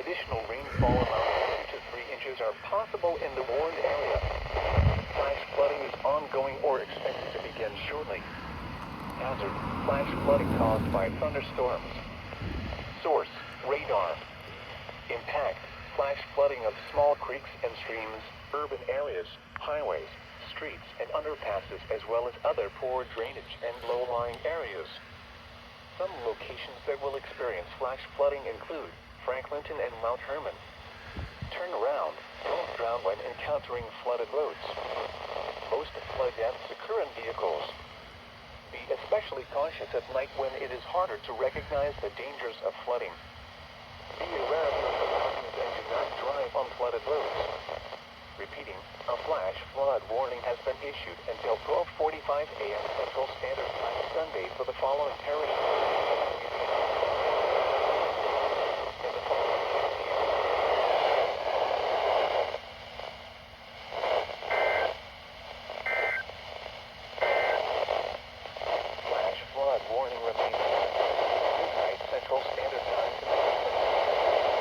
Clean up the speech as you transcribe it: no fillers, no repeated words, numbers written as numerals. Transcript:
Additional rainfall amounts 2 to 3 inches are possible in the warned area. Flash flooding is ongoing or expected to begin shortly. Hazard: flash flooding caused by thunderstorms. Source: radar. Impact: flash flooding of small creeks and streams, urban areas, highways, streets, and underpasses, as well as other poor drainage and low-lying areas. Some locations that will experience flash flooding include Franklinton and Mount Herman. Turn around. Don't drown when encountering flooded roads. Most flood deaths occur in vehicles. Be especially cautious at night when it is harder to recognize the dangers of flooding. Be aware of your surroundings and do not drive on flooded roads. Repeating, a flash flood warning has been issued until 12:45 a.m. Central Standard Time Sunday for the following parishes: